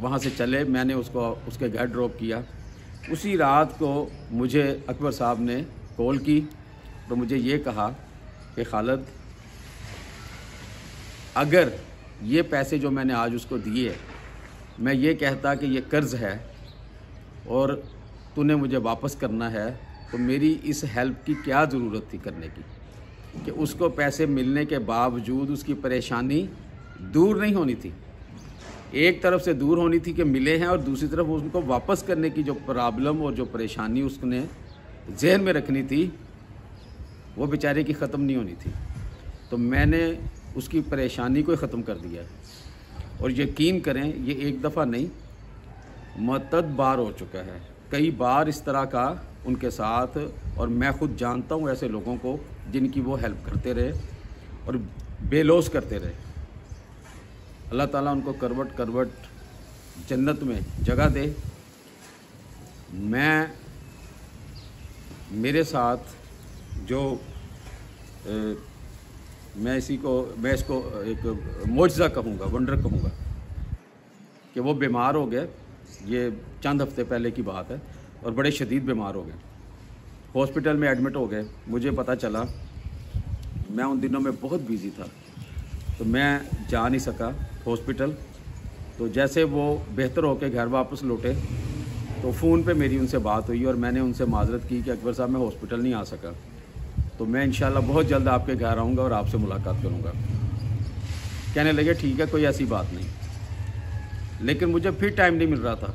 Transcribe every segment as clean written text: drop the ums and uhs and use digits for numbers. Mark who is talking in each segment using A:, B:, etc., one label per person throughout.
A: وہاں سے چلے، میں نے اس کو اس کے گھر ڈراپ کیا۔ اسی رات کو مجھے اکبر صاحب نے کال کی تو مجھے یہ کہا کہ خالد، اگر یہ پیسے جو میں نے آج اس کو دیے، میں یہ کہتا کہ یہ قرض ہے اور تو نے مجھے واپس کرنا ہے، تو میری اس ہیلپ کی کیا ضرورت تھی کرنے کی، کہ اس کو پیسے ملنے کے باوجود اس کی پریشانی دور نہیں ہونی تھی۔ ایک طرف سے دور ہونی تھی کہ ملے ہیں، اور دوسری طرف ان کو واپس کرنے کی جو پرابلم اور جو پریشانی اس نے ذہن میں رکھنی تھی وہ بیچارے کی ختم نہیں ہونی تھی۔ تو میں نے اس کی پریشانی کو ختم کر دیا ہے، اور یقین کریں یہ ایک دفعہ نہیں، متعدد بار ہو چکا ہے، کئی بار اس طرح کا ان کے ساتھ، اور میں خود جانتا ہوں ایسے لوگوں کو جن کی وہ ہیلپ کرتے رہے اور بے لوث کرتے رہے۔ اللہ تعالیٰ ان کو کروٹ کروٹ جنت میں جگہ دے۔ میرے ساتھ جو میں اس کو ایک معجزہ کہوں گا، ونڈر کہوں گا، کہ وہ بیمار ہو گئے، یہ چند ہفتے پہلے کی بات ہے، اور بڑے شدید بیمار ہو گئے، ہاسپٹل میں ایڈمٹ ہو گئے۔ مجھے پتہ چلا، میں ان دنوں میں بہت بیزی تھا تو میں جا نہیں سکا ہاسپٹل۔ تو جیسے وہ بہتر ہو کے گھر واپس لوٹے تو فون پہ میری ان سے بات ہوئی، اور میں نے ان سے معذرت کی کہ اکبر صاحب میں ہاسپٹل نہیں آ سکا، تو میں انشاءاللہ بہت جلد آپ کے گھر آؤں گا اور آپ سے ملاقات کروں گا۔ کہنے لگے ٹھیک ہے، کوئی ایسی بات نہیں، لیکن مجھے پھر ٹائم نہیں مل رہا تھا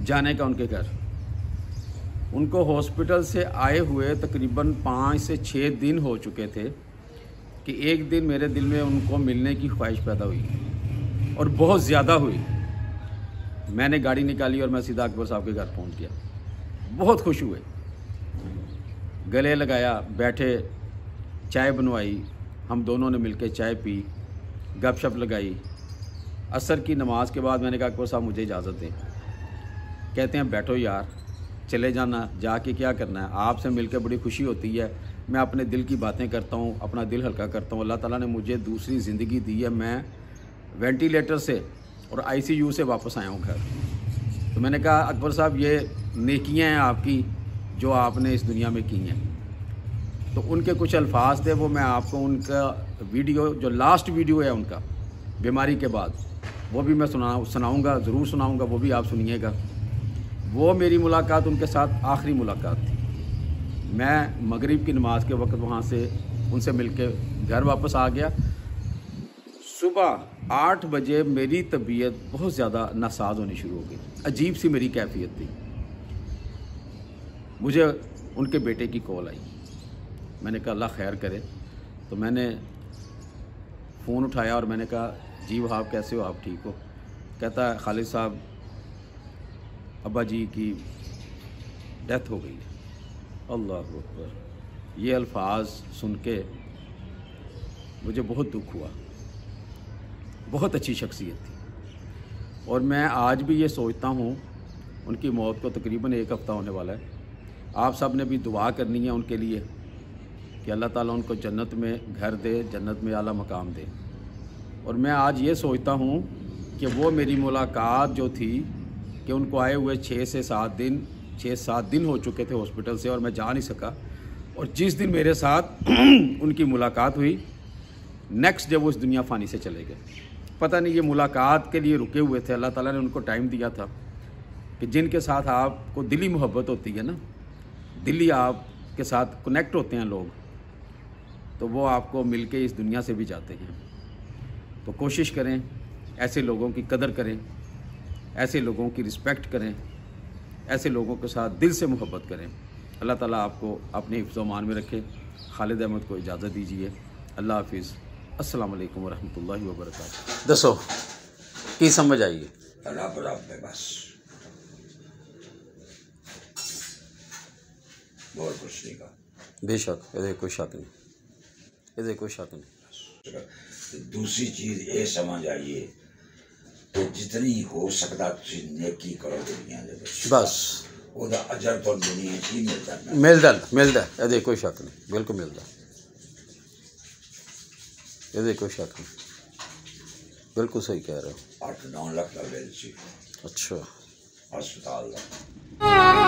A: جانے کا ان کے گھر۔ ان کو ہاسپٹل سے آئے ہوئے تقریباً 5 سے 6 دن ہو چکے تھے کہ ایک دن میرے دل میں ان کو ملنے کی خواہش پیدا ہوئی، اور بہت زیادہ ہوئی۔ میں نے گاڑی نکالی اور میں سیدھا اکبر صاحب کے گھر پہنچ گیا۔ بہت خوش ہوئے، گلے لگایا، بیٹھے، چائے بنوائی، ہم دونوں نے مل کے چائے پی، گپ شپ لگائی۔ عصر کی نماز کے بعد میں نے کہا اکبر صاحب مجھے اجازت دیں۔ کہتے ہیں بیٹھو یار، چلے جانا، جا کے کیا کرنا ہے، آپ سے مل کے بڑی خوشی ہوتی ہے، میں اپنے دل کی باتیں کرتا ہوں، اپنا دل ہلکا کرتا ہوں۔ اللہ تعالیٰ نے مجھے دوسری زندگی دی ہے، میں وینٹیلیٹر سے اور ICU سے واپس آیا ہوں گھر۔ تو میں نے کہا اکبر صاحب یہ نیکیاں ہیں آپ کی جو آپ نے اس دنیا میں کی ہیں۔ تو ان کے کچھ الفاظ تھے، وہ میں آپ کو ان کا ویڈیو، جو لاسٹ ویڈیو ہے ان کا بیماری کے بعد، وہ بھی میں سناؤں گا، ضرور سناؤں گا، وہ بھی آپ سنیے گا۔ وہ میری ملاقات ان کے ساتھ آخری ملاقات تھی۔ میں مغرب کی نماز کے وقت وہاں سے ان سے مل کے گھر واپس آ گیا۔ صبح 8 بجے میری طبیعت بہت زیادہ ناساز ہونی شروع ہو گئی، عجیب سی میری کیفیت تھی۔ مجھے ان کے بیٹے کی کال آئی، میں نے کہا اللہ خیر کرے۔ تو میں نے فون اٹھایا اور میں نے کہا جی وہاب کیسے ہو آپ، ٹھیک ہو؟ کہتا ہے خالد صاحب ابا جی کی ڈیتھ ہو گئی ہے۔ اللہ اکبر! یہ الفاظ سن کے مجھے بہت دکھ ہوا۔ بہت اچھی شخصیت تھی، اور میں آج بھی یہ سوچتا ہوں، ان کی موت کو تقریباً 1 ہفتہ ہونے والا ہے۔ آپ سب نے بھی دعا کرنی ہے ان کے لیے کہ اللہ تعالیٰ ان کو جنت میں گھر دے، جنت میں اعلیٰ مقام دے۔ اور میں آج یہ سوچتا ہوں کہ وہ میری ملاقات جو تھی، کہ ان کو آئے ہوئے 6 سے 7 دن ہو چکے تھے ہاسپٹل سے، اور میں جا نہیں سکا، اور جس دن میرے ساتھ ان کی ملاقات ہوئی، نیکسٹ ڈے وہ اس دنیا فانی سے چلے گئے۔ پتہ نہیں یہ ملاقات کے لیے رکے ہوئے تھے، اللہ تعالیٰ نے ان کو ٹائم دیا تھا کہ جن کے ساتھ آپ کو دلی محبت ہوتی ہے نا، دلی آپ کے ساتھ کنیکٹ ہوتے ہیں لوگ، تو وہ آپ کو مل کے اس دنیا سے بھی جاتے ہیں۔ تو کوشش کریں، ایسے لوگوں کی قدر کریں، ایسے لوگوں کی رسپیکٹ کریں، ایسے لوگوں کے ساتھ دل سے محبت کریں۔ اللہ تعالیٰ آپ کو اپنے حفظ و امان میں رکھے۔ خالد احمد کو اجازت دیجیے، اللہ حافظ، السلام علیکم ورحمۃ اللہ وبرکاتہ۔ دسو کی سمجھ آئیے؟
B: رب رب بس بہت کچھ نہیں کہا،
A: بے شک، یہ کوئی شک نہیں، یہ کوئی شک نہیں۔
B: دوسری چیز یہ سمجھ آئیے کہ جتنی ہو سکتا تسی نیکی کرو دنیا دے وچ،
A: بس
B: وہ دا اجر تو دنیا ہی ملتا
A: ملتا، یہ کوئی شک نہیں، بالکل ملتا، یہ کوئی شک نہیں۔
C: بالکل صحیح کہہ رہے ہو.
B: 8-9 ਲੱਖ ਦਾ ਬਿੱਲ ਸੀ
C: ਅੱਛਾ.
B: ਹਸਪਤਾਲ ਦਾ.